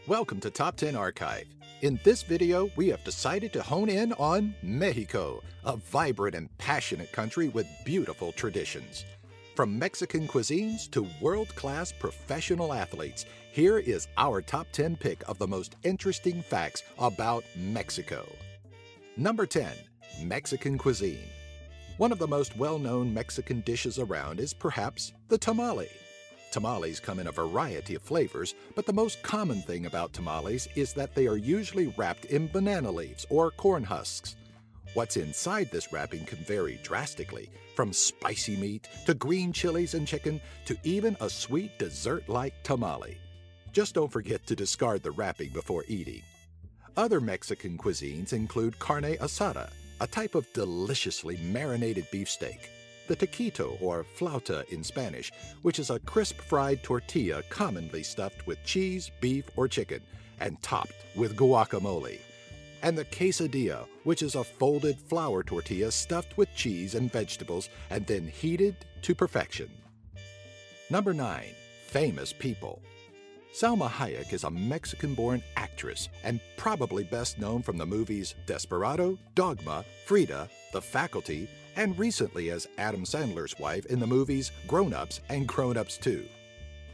Welcome to Top 10 Archive. In this video, we have decided to hone in on Mexico, a vibrant and passionate country with beautiful traditions. From Mexican cuisines to world-class professional athletes, here is our top 10 pick of the most interesting facts about Mexico. Number 10. Mexican cuisine. One of the most well-known Mexican dishes around is perhaps the tamale. Tamales come in a variety of flavors, but the most common thing about tamales is that they are usually wrapped in banana leaves or corn husks. What's inside this wrapping can vary drastically, from spicy meat to green chilies and chicken to even a sweet dessert-like tamale. Just don't forget to discard the wrapping before eating. Other Mexican cuisines include carne asada, a type of deliciously marinated beefsteak, the taquito or flauta in Spanish, which is a crisp fried tortilla commonly stuffed with cheese, beef, or chicken, and topped with guacamole, and the quesadilla, which is a folded flour tortilla stuffed with cheese and vegetables and then heated to perfection. Number 9. Famous people. Salma Hayek is a Mexican-born actress and probably best known from the movies Desperado, Dogma, Frida, The Faculty, and recently as Adam Sandler's wife in the movies Grown Ups and Grown Ups 2.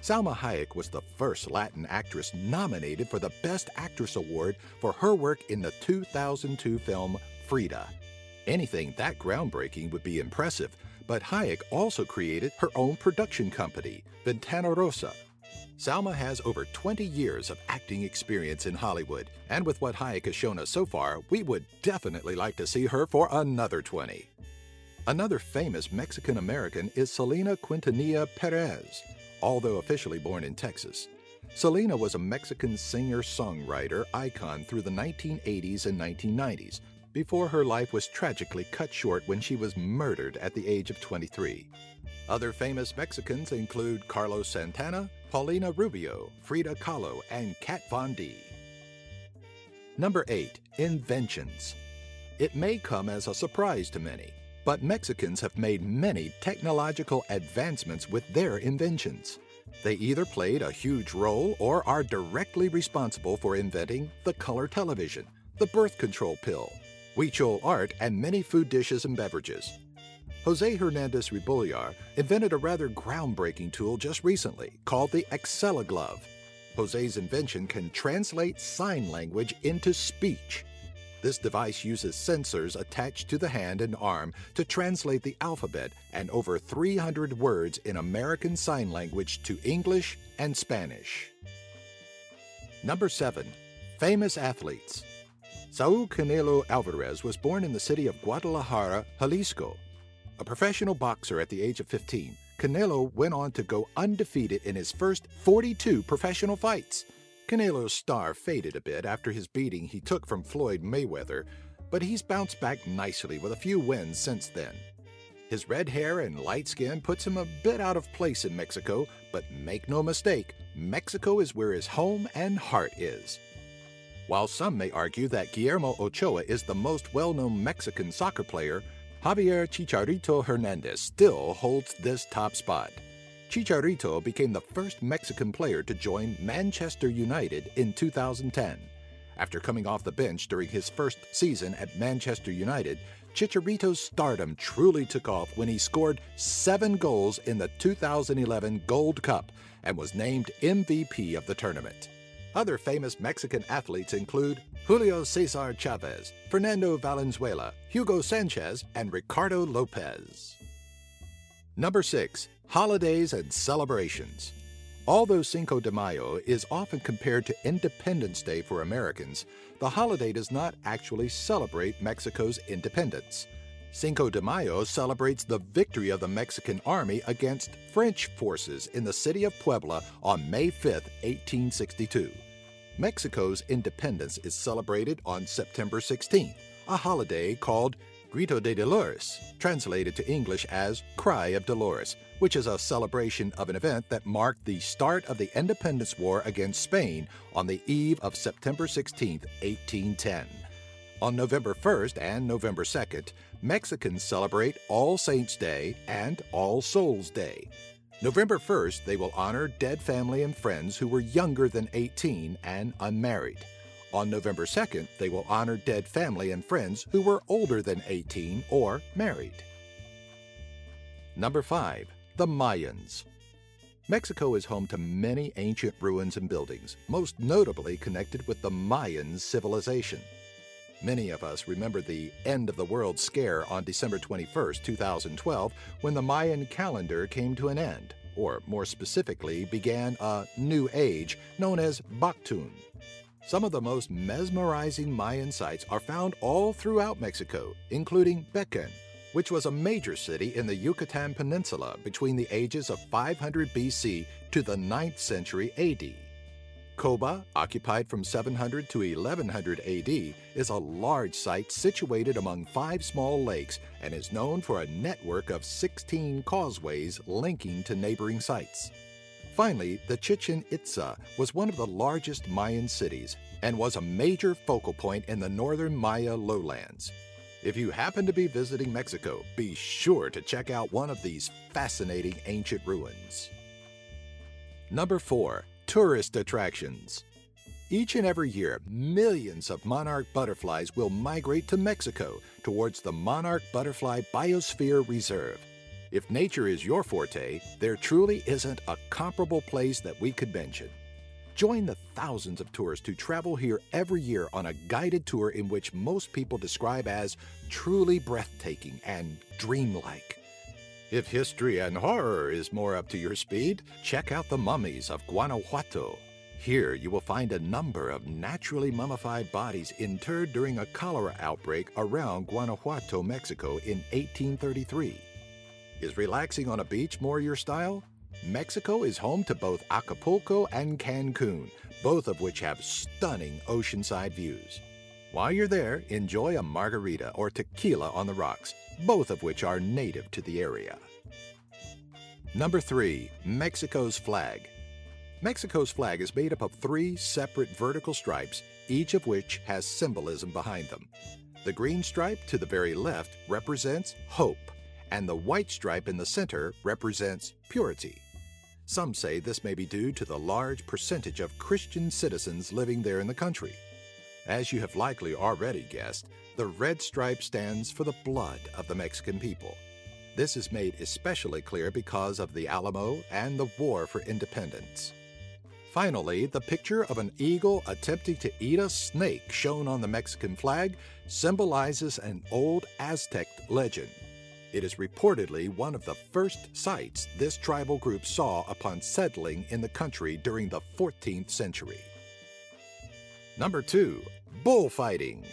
Salma Hayek was the first Latin actress nominated for the Best Actress Award for her work in the 2002 film Frida. Anything that groundbreaking would be impressive, but Hayek also created her own production company, Ventana Rosa. Salma has over 20 years of acting experience in Hollywood, and with what Hayek has shown us so far, we would definitely like to see her for another 20. Another famous Mexican-American is Selena Quintanilla Perez, although officially born in Texas. Selena was a Mexican singer-songwriter icon through the 1980s and 1990s, before her life was tragically cut short when she was murdered at the age of 23. Other famous Mexicans include Carlos Santana, Paulina Rubio, Frida Kahlo, and Kat Von D. Number 8. Inventions. It may come as a surprise to many, but Mexicans have made many technological advancements with their inventions. They either played a huge role or are directly responsible for inventing the color television, the birth control pill, huichol art, and many food dishes and beverages. Jose Hernandez Rebollar invented a rather groundbreaking tool just recently called the Excella glove. Jose's invention can translate sign language into speech. This device uses sensors attached to the hand and arm to translate the alphabet and over 300 words in American Sign Language to English and Spanish. Number 7. Famous athletes. Saúl Canelo Alvarez was born in the city of Guadalajara, Jalisco. A professional boxer at the age of 15, Canelo went on to go undefeated in his first 42 professional fights. Canelo's star faded a bit after his beating he took from Floyd Mayweather, but he's bounced back nicely with a few wins since then. His red hair and light skin puts him a bit out of place in Mexico, but make no mistake, Mexico is where his home and heart is. While some may argue that Guillermo Ochoa is the most well-known Mexican soccer player, Javier Chicharito Hernandez still holds this top spot. Chicharito became the first Mexican player to join Manchester United in 2010. After coming off the bench during his first season at Manchester United, Chicharito's stardom truly took off when he scored 7 goals in the 2011 Gold Cup and was named MVP of the tournament. Other famous Mexican athletes include Julio Cesar Chavez, Fernando Valenzuela, Hugo Sanchez, and Ricardo Lopez. Number 6. Holidays and celebrations. Although Cinco de Mayo is often compared to Independence Day for Americans, the holiday does not actually celebrate Mexico's independence. Cinco de Mayo celebrates the victory of the Mexican army against French forces in the city of Puebla on May 5, 1862. Mexico's independence is celebrated on September 16th, a holiday called Grito de Dolores, translated to English as Cry of Dolores, which is a celebration of an event that marked the start of the Independence War against Spain on the eve of September 16, 1810. On November 1st and November 2nd, Mexicans celebrate All Saints' Day and All Souls' Day. November 1st, they will honor dead family and friends who were younger than 18 and unmarried. On November 2nd, they will honor dead family and friends who were older than 18 or married. Number 5. The Mayans. Mexico is home to many ancient ruins and buildings, most notably connected with the Mayan civilization. Many of us remember the end of the world scare on December 21, 2012, when the Mayan calendar came to an end, or more specifically, began a new age known as Bactun. Some of the most mesmerizing Mayan sites are found all throughout Mexico, including Becan, which was a major city in the Yucatan Peninsula between the ages of 500 BC to the 9th century AD. Coba, occupied from 700 to 1100 AD, is a large site situated among 5 small lakes and is known for a network of 16 causeways linking to neighboring sites. Finally, the Chichen Itza was one of the largest Mayan cities and was a major focal point in the northern Maya lowlands. If you happen to be visiting Mexico, be sure to check out one of these fascinating ancient ruins. Number 4. Tourist attractions. Each and every year, millions of monarch butterflies will migrate to Mexico towards the Monarch Butterfly Biosphere Reserve. If nature is your forte, there truly isn't a comparable place that we could mention. Join the thousands of tourists who travel here every year on a guided tour in which most people describe as truly breathtaking and dreamlike. If history and horror is more up to your speed, check out the mummies of Guanajuato. Here you will find a number of naturally mummified bodies interred during a cholera outbreak around Guanajuato, Mexico in 1833. Is relaxing on a beach more your style? Mexico is home to both Acapulco and Cancun, both of which have stunning oceanside views. While you're there, enjoy a margarita or tequila on the rocks, both of which are native to the area. Number 3. Mexico's flag. Mexico's flag is made up of 3 separate vertical stripes, each of which has symbolism behind them. The green stripe to the very left represents hope, and the white stripe in the center represents purity. Some say this may be due to the large percentage of Christian citizens living there in the country. As you have likely already guessed, the red stripe stands for the blood of the Mexican people. This is made especially clear because of the Alamo and the War for Independence. Finally, the picture of an eagle attempting to eat a snake shown on the Mexican flag symbolizes an old Aztec legend. It is reportedly one of the first sights this tribal group saw upon settling in the country during the 14th century. Number 2. Bullfighting.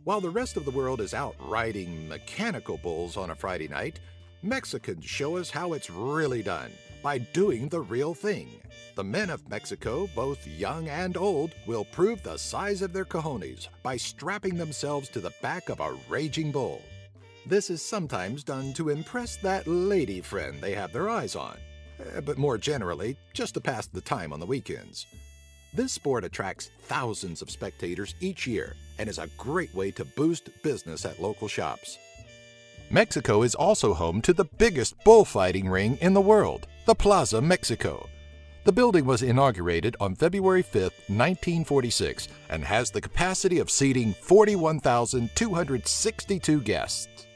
While the rest of the world is out riding mechanical bulls on a Friday night, Mexicans show us how it's really done, by doing the real thing. The men of Mexico, both young and old, will prove the size of their cojones by strapping themselves to the back of a raging bull. This is sometimes done to impress that lady friend they have their eyes on, but more generally, just to pass the time on the weekends. This sport attracts thousands of spectators each year and is a great way to boost business at local shops. Mexico is also home to the biggest bullfighting ring in the world, the Plaza Mexico. The building was inaugurated on February 5, 1946, and has the capacity of seating 41,262 guests.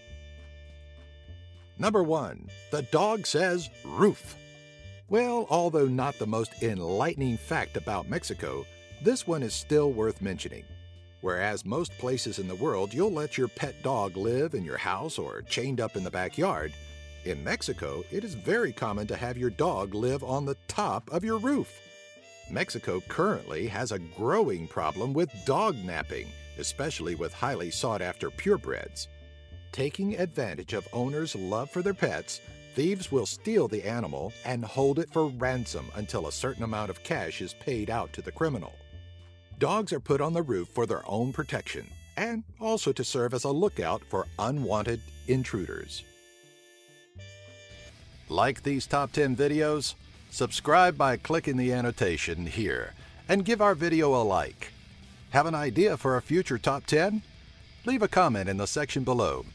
Number 1. The dog says roof. Well, although not the most enlightening fact about Mexico, this one is still worth mentioning. Whereas most places in the world you'll let your pet dog live in your house or chained up in the backyard, in Mexico it is very common to have your dog live on the top of your roof. Mexico currently has a growing problem with dog napping, especially with highly sought-after purebreds. Taking advantage of owners' love for their pets, thieves will steal the animal and hold it for ransom until a certain amount of cash is paid out to the criminal. Dogs are put on the roof for their own protection and also to serve as a lookout for unwanted intruders. Like these top 10 videos? Subscribe by clicking the annotation here and give our video a like. Have an idea for a future top 10? Leave a comment in the section below